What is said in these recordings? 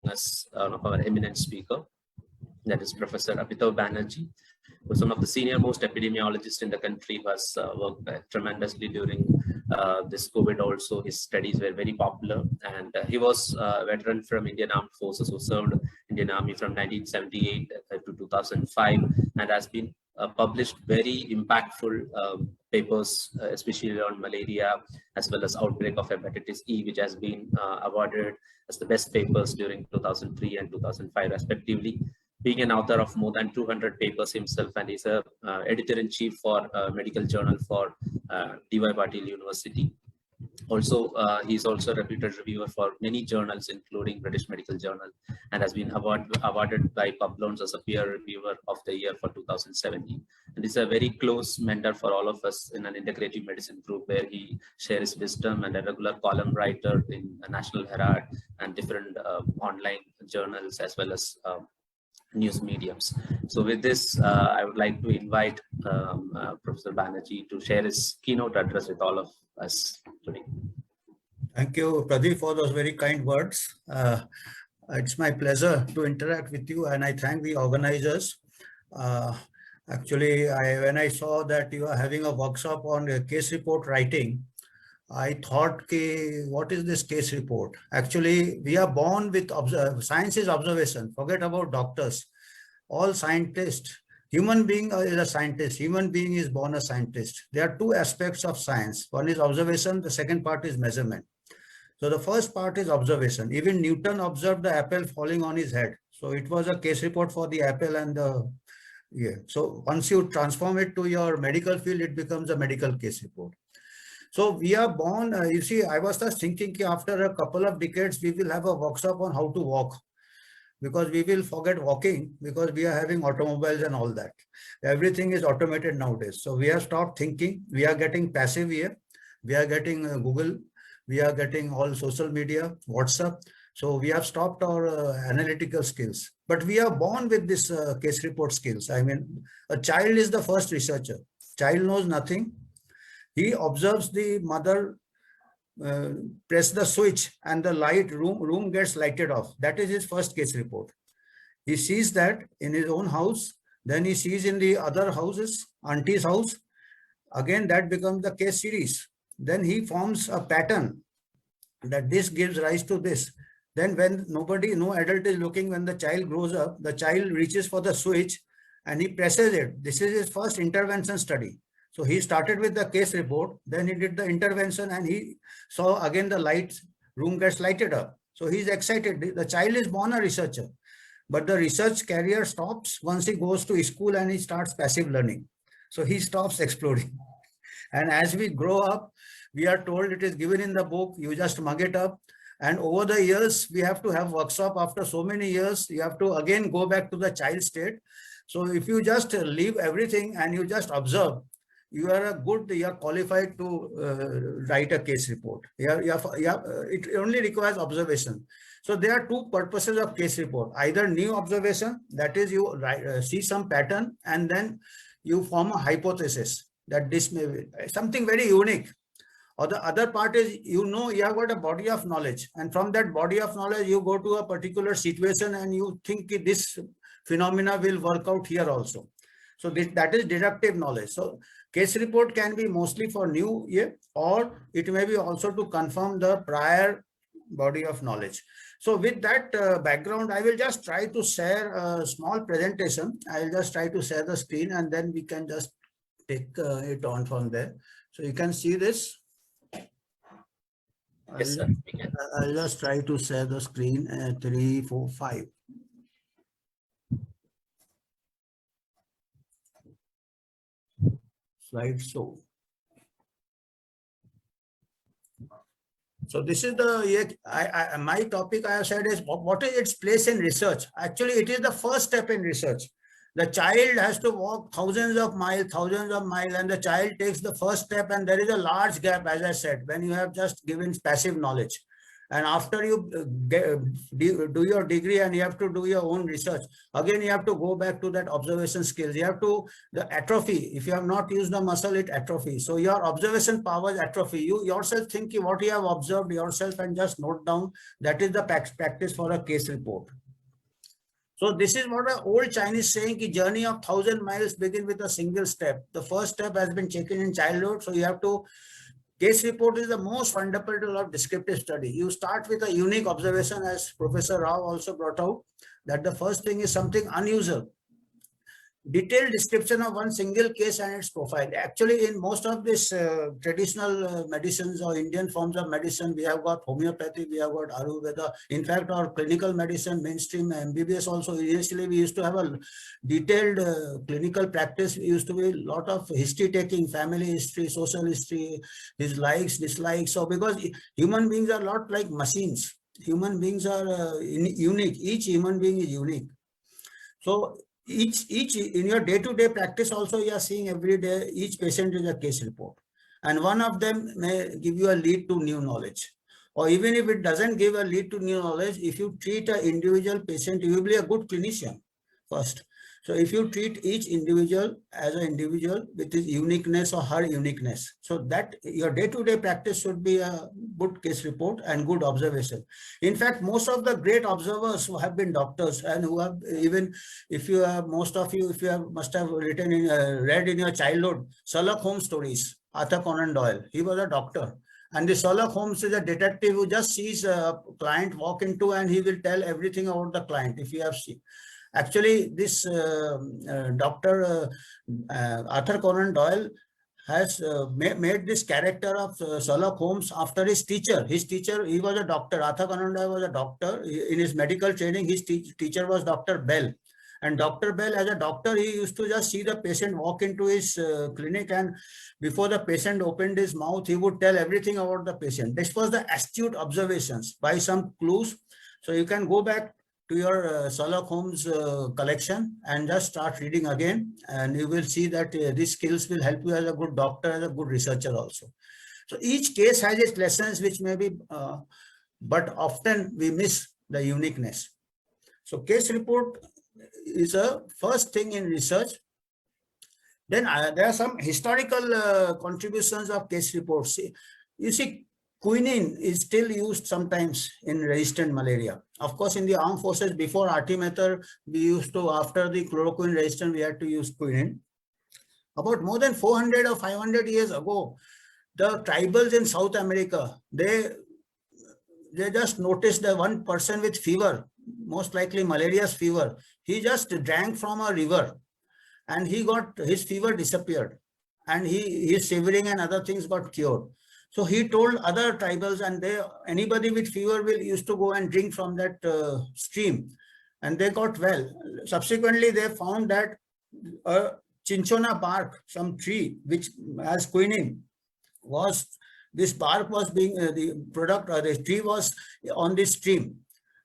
us one of our eminent speaker, that is Professor Abhitav Banerjee, who is one of the senior most epidemiologists in the country, who has worked tremendously during this COVID also. His studies were very popular, and he was a veteran from Indian Armed Forces who served Indian Army from 1978 to 2005, and has been published very impactful papers, especially on malaria, as well as outbreak of hepatitis E, which has been awarded as the best papers during 2003 and 2005 respectively. Being an author of more than 200 papers himself, and is a editor-in-chief for medical journal for D.Y. Patil University. Also, he's also a reputed reviewer for many journals, including British Medical Journal, and has been awarded by Publons as a peer reviewer of the year for 2017. And is a very close mentor for all of us in an integrative medicine group, where he shares wisdom, and a regular column writer in National Herald and different online journals, as well as news mediums. So with this, I would like to invite Professor Banerjee to share his keynote address with all of us today. Thank you, Pradeep, for those very kind words. It's my pleasure to interact with you, and I thank the organizers. Actually, when I saw that you are having a workshop on case report writing, I thought, what is this case report? Actually, we are born with science is observation. Forget about doctors. All scientists, human being is a scientist. Human being is born a scientist. There are two aspects of science. One is observation. The second part is measurement. So the first part is observation. Even Newton observed the apple falling on his head. So it was a case report for the apple and the, yeah. So once you transform it to your medical field, it becomes a medical case report. So we are born, you see, I was just thinking after a couple of decades, we will have a workshop on how to walk, because we will forget walking because we are having automobiles and all that. Everything is automated nowadays. So we have stopped thinking. We are getting passive here. We are getting Google. We are getting all social media, WhatsApp. So we have stopped our analytical skills. But we are born with this case report skills. I mean, a child is the first researcher. Child knows nothing. He observes the mother press the switch and the room gets lighted off. That is his first case report. He sees that in his own house. Then he sees in the other houses, auntie's house. Again, that becomes the case series. Then he forms a pattern that this gives rise to this. Then when no adult is looking, when the child grows up, the child reaches for the switch and he presses it. This is his first intervention study. So he started with the case report, then he did the intervention and he saw again the lights, room gets lighted up. So he's excited. The child is born a researcher, but the research career stops once he goes to school and he starts passive learning. So he stops exploring. And as we grow up, we are told it is given in the book, you just mug it up. And over the years, we have to have workshop. After so many years, you have to again go back to the child state. So if you just leave everything and you just observe, you are qualified to write a case report. It only requires observation. So there are two purposes of case report. Either new observation, that is you see some pattern and then you form a hypothesis that this may be something very unique. Or the other part is, you have got a body of knowledge, and from that body of knowledge, you go to a particular situation and you think this phenomena will work out here also. So that is deductive knowledge. So case report can be mostly for new year, or it may be also to confirm the prior body of knowledge. So with that background, I will just try to share a small presentation. I will just try to share the screen and then we can just take it on from there. So you can see this. Yes, sir. I'll just try to share the screen. 3, 4, 5. Slide show. So this is the my topic. I have said is what is its place in research. Actually, it is the first step in research. The child has to walk thousands of miles, and the child takes the first step, and there is a large gap, as I said, when you have just given passive knowledge. And after you do your degree and you have to do your own research, again, you have to go back to that observation skills. You have to, the atrophy, if you have not used the muscle, it atrophy. So your observation powers atrophy. You yourself think what you have observed yourself and just note down. That is the practice for a case report. So this is what an old Chinese saying, ki journey of 1,000 miles begin with a single step. The first step has been taken in childhood. So you have to, case report is the most fundamental of descriptive study. You start with a unique observation, as Professor Rao also brought out, that the first thing is something unusual. Detailed description of one single case and its profile. Actually, in most of this traditional medicines or Indian forms of medicine, we have got homeopathy, we have got Ayurveda. In fact, our clinical medicine, mainstream MBBS also, initially we used to have a detailed clinical practice. We used to be a lot of history taking, family history, social history, his likes, dislikes. So because human beings are not like machines. Human beings are unique. Each human being is unique. So each in your day-to-day practice also, you are seeing every day each patient is a case report, and one of them may give you a lead to new knowledge, or even if it doesn't give a lead to new knowledge, if you treat an individual patient, you will be a good clinician first. So if you treat each individual as an individual with his uniqueness or her uniqueness, so that your day-to-day practice should be a good case report and good observation. In fact, most of the great observers who have been doctors and who have, even if you have, most of you, if you have, must have written in, read in your childhood, Sherlock Holmes stories, Arthur Conan Doyle, he was a doctor. And the Sherlock Holmes is a detective who just sees a client walk into and he will tell everything about the client if you have seen. Actually, this Dr. Arthur Conan Doyle has made this character of Sherlock Holmes after his teacher. His teacher, he was a doctor. Arthur Conan Doyle was a doctor. In his medical training, his teacher was Dr. Bell. And Dr. Bell, as a doctor, he used to just see the patient walk into his clinic, and before the patient opened his mouth, he would tell everything about the patient. This was the astute observations by some clues. So you can go back to your Sherlock Holmes collection and just start reading again, and you will see that these skills will help you as a good doctor, as a good researcher also. So each case has its lessons, which may be, but often we miss the uniqueness. So case report is a first thing in research. Then there are some historical contributions of case reports. You see, quinine is still used sometimes in resistant malaria. Of course, in the armed forces, before artemether, we used to, after the chloroquine resistant, we had to use quinine. About more than 400 or 500 years ago, the tribals in South America, they just noticed that one person with fever, most likely malarious fever, he just drank from a river and he got, his fever disappeared, and his shivering and other things got cured. So he told other tribals, and anybody with fever will used to go and drink from that stream, and they got well. Subsequently, they found that a cinchona bark, some tree which has quinine, was, this bark was being the product, or the tree was on this stream,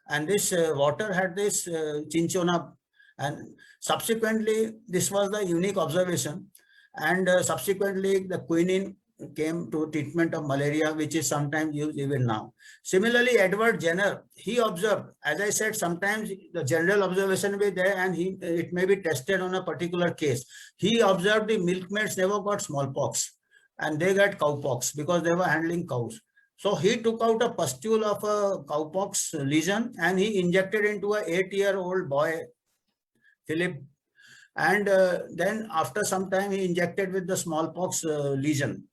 and this water had this cinchona, and subsequently this was the unique observation, and subsequently the quinine came to treatment of malaria, which is sometimes used even now. Similarly, Edward Jenner, he observed, as I said, sometimes the general observation will be there and it may be tested on a particular case. He observed the milkmaids never got smallpox and they got cowpox because they were handling cows. So he took out a pustule of a cowpox lesion and he injected into an 8-year-old boy, Philip. And then after some time, he injected with the smallpox lesion.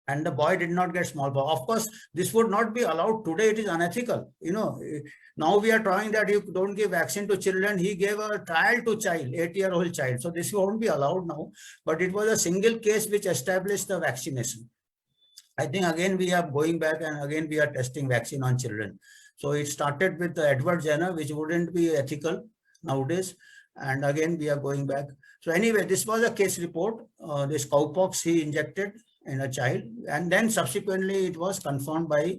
And the boy did not get smallpox. Of course, this would not be allowed today. It is unethical. You know, now we are trying that you don't give vaccine to children. He gave a trial to child, 8-year-old child. So this won't be allowed now. But it was a single case which established the vaccination. I think again we are going back and again we are testing vaccine on children. So it started with Edward Jenner, which wouldn't be ethical nowadays. And again we are going back. So anyway, this was a case report. This cowpox he injected in a child, and then subsequently it was confirmed by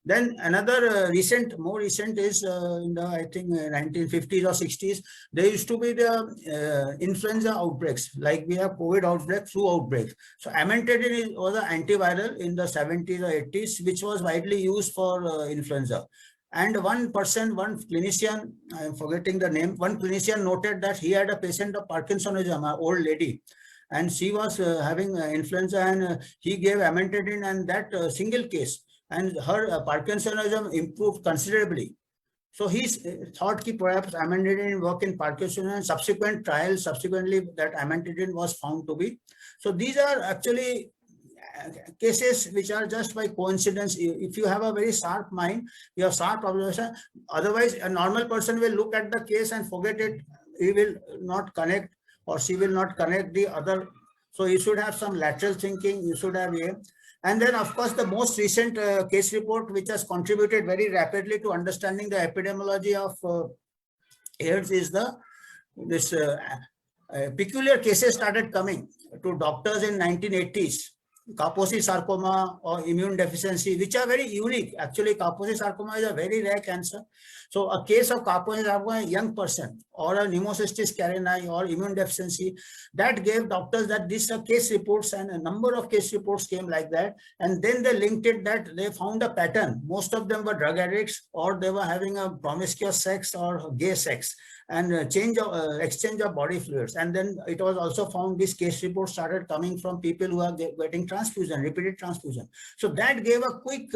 Then another more recent is in the, I think, 1950s or 60s, there used to be the influenza outbreaks, like we have COVID outbreak, flu outbreak. So amantadine was an antiviral in the 70s or 80s, which was widely used for influenza. And one clinician, I'm forgetting the name, one clinician noted that he had a patient of Parkinsonism, an old lady, and she was having influenza, and he gave amantadine, and that single case, and her Parkinsonism improved considerably. So he thought that perhaps amantadine work in Parkinson's, and subsequent trials, subsequently that amantadine was found to be. So these are actually cases which are just by coincidence. If you have a very sharp mind, you have sharp observation. Otherwise, a normal person will look at the case and forget it. He will not connect, or she will not connect the other. So you should have some lateral thinking. You should have a. And then, of course, the most recent case report, which has contributed very rapidly to understanding the epidemiology of AIDS, is this peculiar cases started coming to doctors in 1980s. Kaposi sarcoma or immune deficiency, which are very unique. Actually, Kaposi sarcoma is a very rare cancer. So a case of Kaposi sarcoma, a young person, or a pneumocystis carinii or immune deficiency, that gave doctors that these are case reports, and a number of case reports came like that. And then they linked it that they found a pattern. Most of them were drug addicts, or they were having a promiscuous sex or gay sex, and exchange of body fluids. And then it was also found this case report started coming from people who are getting transfusion, repeated transfusion. So that gave a quick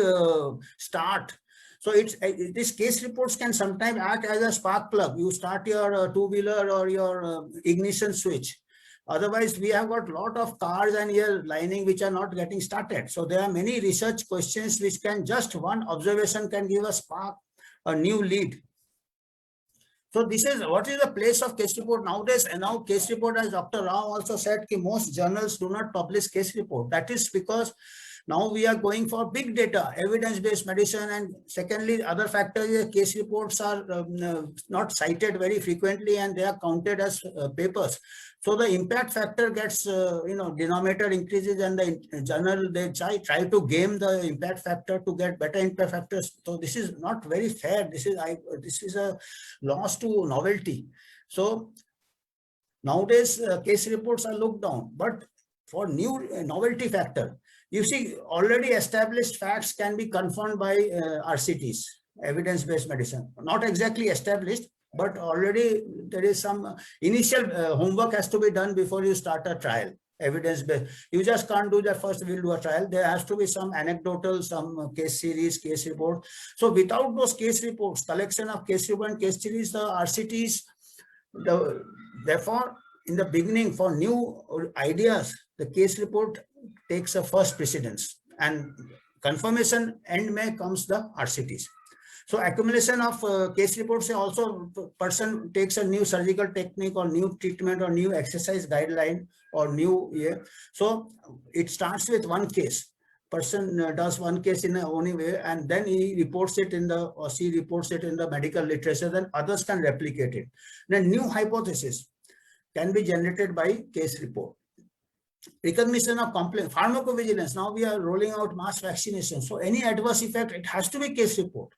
start. So these case reports can sometimes act as a spark plug. You start your two-wheeler or your ignition switch. Otherwise, we have got a lot of cars and air lining which are not getting started. So there are many research questions which can just one observation can give a spark, a new lead. So this is what is the place of case report nowadays. And now case report, as Dr. Rao also said, that most journals do not publish case report. That is because now we are going for big data, evidence-based medicine, and secondly, other factors, case reports are not cited very frequently, and they are counted as papers. So the impact factor gets, denominator increases, and the journal, they try to game the impact factor to get better impact factors. So this is not very fair. This is a loss to novelty. So nowadays case reports are looked down, but for new novelty factor, you see, already established facts can be confirmed by RCTs, evidence-based medicine. Not exactly established, but already there is some initial homework has to be done before you start a trial, evidence-based. You just can't do that first, we'll do a trial. There has to be some anecdotal, some case series, case report. So without those case reports, collection of case report and case series, the RCTs, therefore, in the beginning, for new ideas, the case report takes a first precedence, and confirmation end may comes the RCTs. So accumulation of case reports, also person takes a new surgical technique or new treatment or new exercise guideline or new So it starts with one case. Person does one case in a only way, and then he reports it or she reports it in the medical literature, then others can replicate it. Then new hypothesis can be generated by case report. Recognition of complaint, pharmacovigilance. Now we are rolling out mass vaccination. So any adverse effect, it has to be case report,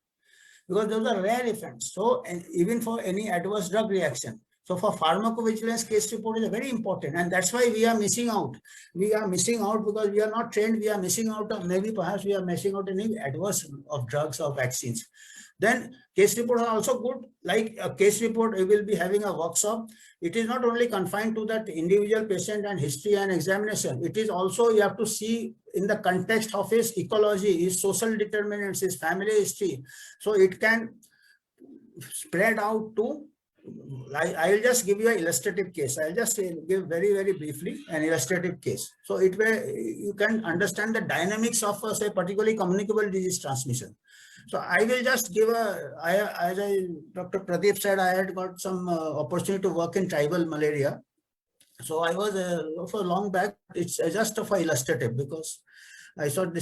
because those are rare effects. So even for any adverse drug reaction. So for pharmacovigilance, case report is very important. And that's why we are missing out. We are missing out because we are not trained. We are missing out on, maybe perhaps we are missing out any adverse of drugs or vaccines. Then case reports are also good. Like a case report, we will be having a workshop. It is not only confined to that individual patient and history and examination. It is also, you have to see in the context of his ecology, his social determinants, his family history. So it can spread out to, I will just give you an illustrative case. I'll just give very, very briefly an illustrative case. So you can understand the dynamics of, say, particularly communicable disease transmission. So I will just give as Dr. Pradeep said, I had got some opportunity to work in tribal malaria. So I was for long back, it's just for illustrative, because I thought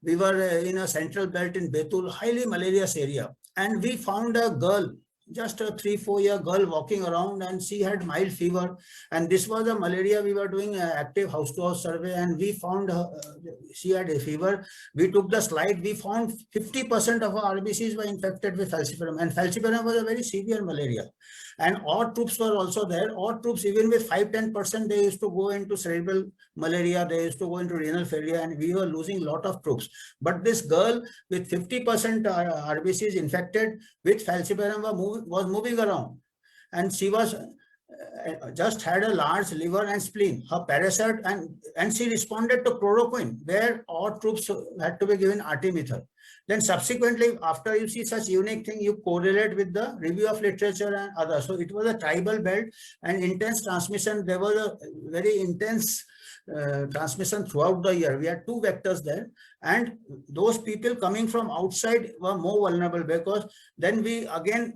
we were in a central belt in Betul, highly malarious area. And we found a girl just a 3-4 year girl walking around, and she had mild fever. And this was a malaria. We were doing an active house to house survey, and we found she had a fever. We took the slide. We found 50% of our RBCs were infected with falciparum, and falciparum was a very severe malaria. And all troops were also there. All troops, even with 5-10%, they used to go into cerebral malaria, they used to go into renal failure, and we were losing a lot of troops. But this girl with 50% RBCs infected with falciparum was moving around, and she was just had a large liver and spleen, her parasite, and she responded to chloroquine, where all troops had to be given artemether. Then subsequently, after you see such unique thing, you correlate with the review of literature and others. So it was a tribal belt and intense transmission. There was a very intense transmission throughout the year. We had 2 vectors there, and those people coming from outside were more vulnerable, because then we again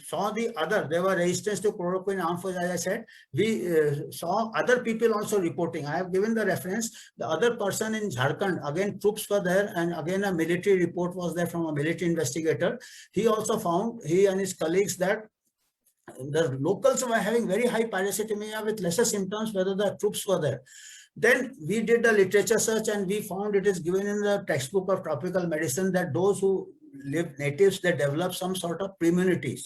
saw there were resistance to chloroquine, amphotericin, as I said. We saw other people also reporting. I have given the reference. The other person in Jharkhand, again troops were there, and again a military report was there from a military investigator. He also found, he and his colleagues, that the locals were having very high parasitemia with lesser symptoms, whether the troops were there. Then we did a literature search, and we found it is given in the textbook of tropical medicine that those who live natives, they develop some sort of immunity,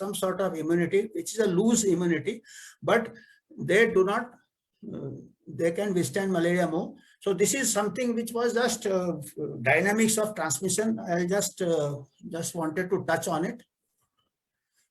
which is a loose immunity, but they do not, they can withstand malaria more. So this is something which was just dynamics of transmission. I just wanted to touch on it.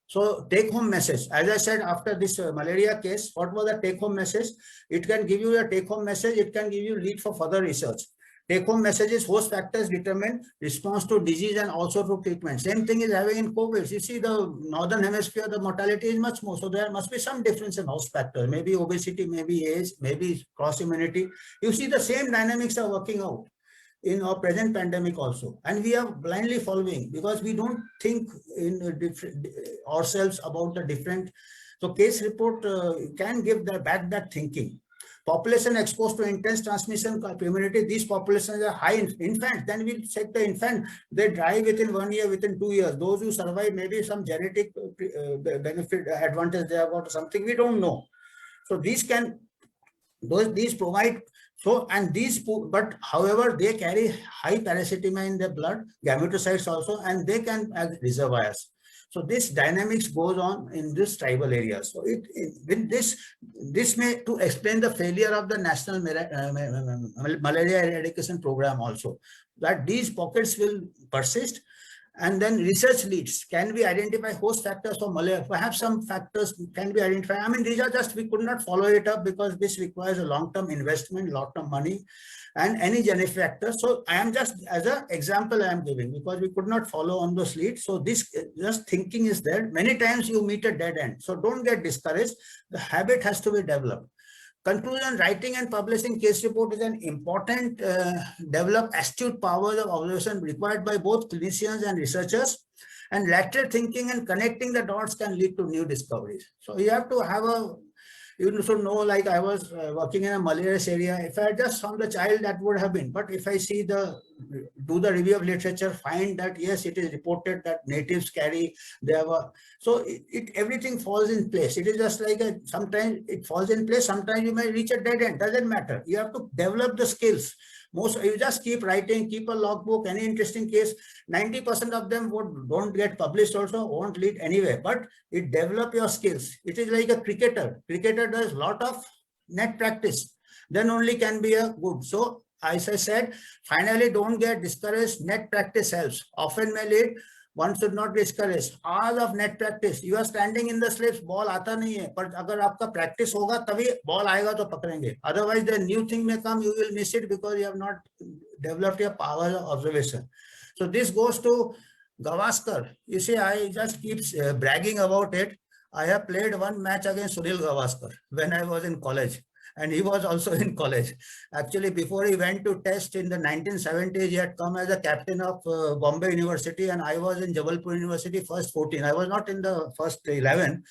So take home message, as I said, after this malaria case, what was the take home message? It can give you a take home message. It can give you lead for further research. Take home messages: host factors determine response to disease and also to treatment. Same thing is having in COVID. You see, the northern hemisphere, the mortality is much more. So there must be some difference in host factor, maybe obesity, maybe age, maybe cross immunity. You see the same dynamics are working out in our present pandemic also, and we are blindly following, because we don't think in ourselves about the different. So case report can give back that thinking. Population exposed to intense transmission immunity, these populations are high in infants. Then we'll check the infant, they die within 1 year, within 2 years. Those who survive, maybe some genetic benefit advantage they have got, something we don't know. So these provide. So, and these, but however, they carry high parasitemia in their blood, gametocytes also, and they can as reservoirs. So this dynamics goes on in this tribal area. So with this may to explain the failure of the national malaria eradication program also, that these pockets will persist. And then research leads. Can we identify host factors for malaria? Perhaps some factors can be identified. I mean, these are just, we could not follow it up because this requires a long-term investment, long-term money, and any genetic factor. So I am just, as an example I am giving, because we could not follow on those leads. So this just thinking is there. Many times you meet a dead end. So don't get discouraged. The habit has to be developed. Conclusion: writing and publishing case report is an important develop astute powers of observation required by both clinicians and researchers, and lateral thinking and connecting the dots can lead to new discoveries. So you have to have you should know, like I was working in a malarious area. If I had just found the child, that would have been. But if I see do the review of literature, find that yes, it is reported that natives carry, they have so everything falls in place. It is just like sometimes it falls in place, sometimes you may reach a dead end, doesn't matter. You have to develop the skills. You just keep writing, keep a logbook, any interesting case. 90% of them don't get published also, won't lead anywhere, but it develop your skills. It is like a cricketer. Cricketer does a lot of net practice, then only can be a good. So as I said, finally, don't get discouraged. Net practice helps. Often may lead. One should not discourage. Hours of net practice. You are standing in the slips, ball आता नहीं है, पर अगर आपका practice होगा तभी ball आएगा तो पकड़ेंगे. Otherwise, the new thing may come, you will miss it because you have not developed your power of observation. So this goes to Gavaskar. You see, I just keep bragging about it. I have played one match against Sunil Gavaskar when I was in college. And he was also in college. Actually, before he went to test in the 1970s, he had come as a captain of Bombay University, and I was in Jabalpur University first 14. I was not in the first 11.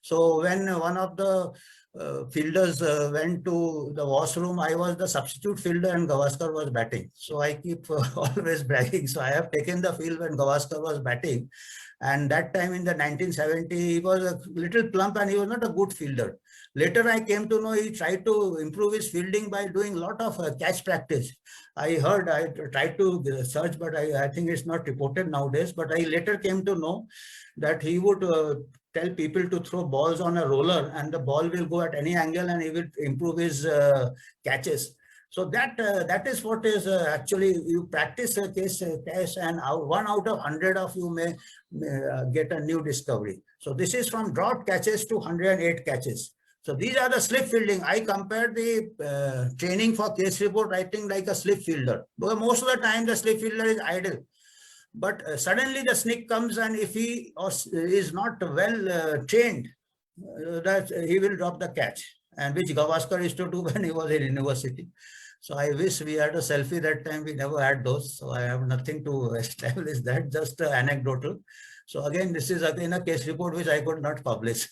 So when one of the fielders went to the washroom, I was the substitute fielder and Gavaskar was batting. So I keep always bragging. So I have taken the field when Gavaskar was batting. And that time in the 1970, he was a little plump and he was not a good fielder. Later, I came to know he tried to improve his fielding by doing a lot of catch practice. I heard, I tried to search, but I think it's not reported nowadays. But I later came to know that he would tell people to throw balls on a roller and the ball will go at any angle and he will improve his catches. So that is what is actually you practice a case and 1 out of 100 of you may get a new discovery. So this is from dropped catches to 108 catches. So these are the slip fielding. I compared the training for case report writing like a slip fielder. Because most of the time the slip fielder is idle. But suddenly the sneak comes and if he is not well trained, that he will drop the catch. And which Gavaskar used to do when he was in university. So I wish we had a selfie that time. We never had those. So I have nothing to establish that, just anecdotal. So again, this is again a case report which I could not publish,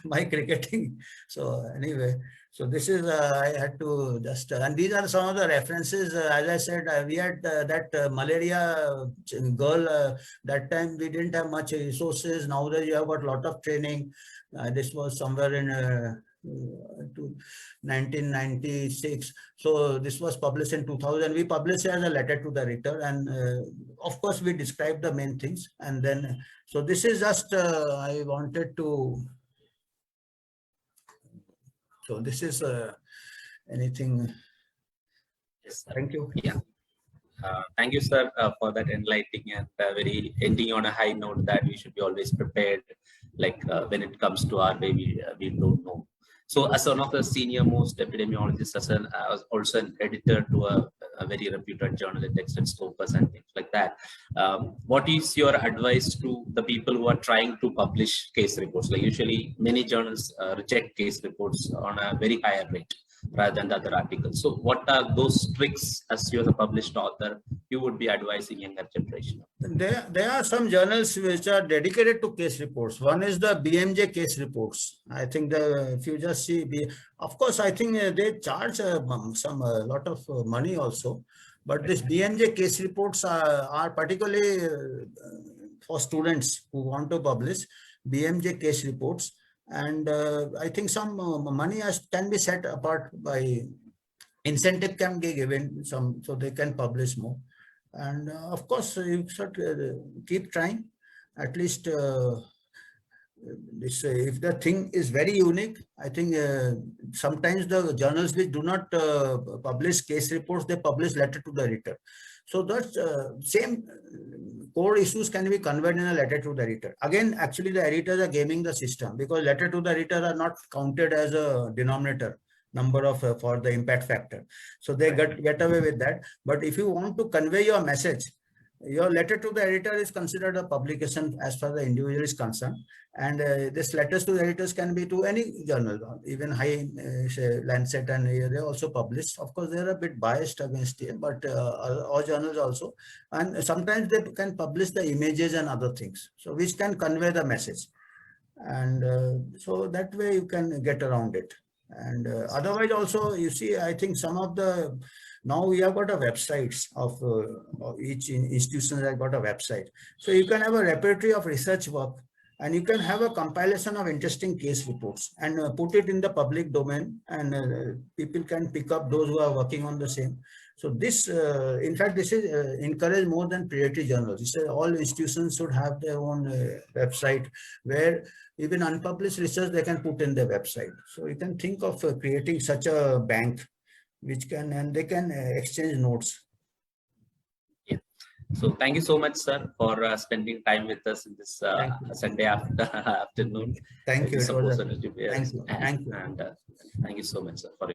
my cricketing. So anyway, so this is, I had to just, and these are some of the references. As I said, we had that malaria girl, that time we didn't have much resources. Now that you have got a lot of training. This was somewhere in 1996. So this was published in 2000. We published it as a letter to the editor, and of course we described the main things. And then, so this is just I wanted to. So this is anything. Yes, sir. Thank you. Yeah. Thank you, sir, for that enlightening and very ending on a high note that we should be always prepared. Like when it comes to our baby, we don't know. So as one of the senior most epidemiologists, I was also an editor to a very reputed journal, Index and Scopus and things like that. What is your advice to the people who are trying to publish case reports? Like usually many journals reject case reports on a very higher rate rather than the other articles. So what are those tricks as you as a published author you would be advising younger generation? There are some journals which are dedicated to case reports. One is the BMJ case reports. I think if you just see, of course, I think they charge a lot of money also. But this BMJ case reports are particularly for students who want to publish BMJ case reports. And I think some money can be set apart by incentive can be given some, so they can publish more. And of course, you should keep trying. At least this, if the thing is very unique, I think sometimes the journals which do not publish case reports, they publish letter to the editor. So that same core issues can be conveyed in a letter to the editor. Again, actually the editors are gaming the system because letter to the editor are not counted as a denominator number of for the impact factor. So they get away with that. But if you want to convey your message, your letter to the editor is considered a publication as far as the individual is concerned. And this letters to the editors can be to any journal, even high Lancet, and they also publish. Of course, they're a bit biased against it, but all journals also. And sometimes they can publish the images and other things, so which can convey the message. And so that way you can get around it. And otherwise also, you see, I think some of the, now we have got a websites of each institution has got a website. So you can have a repertory of research work and you can have a compilation of interesting case reports and put it in the public domain, and people can pick up those who are working on the same. So this, in fact, this is encouraged more than priority journals. This is all institutions should have their own website where even unpublished research they can put in their website. So you can think of creating such a bank which can, and they can exchange notes. Yeah. So thank you so much, sir, for spending time with us in this Sunday afternoon. Thank you. Thank you. Thank you. And thank you so much, sir, for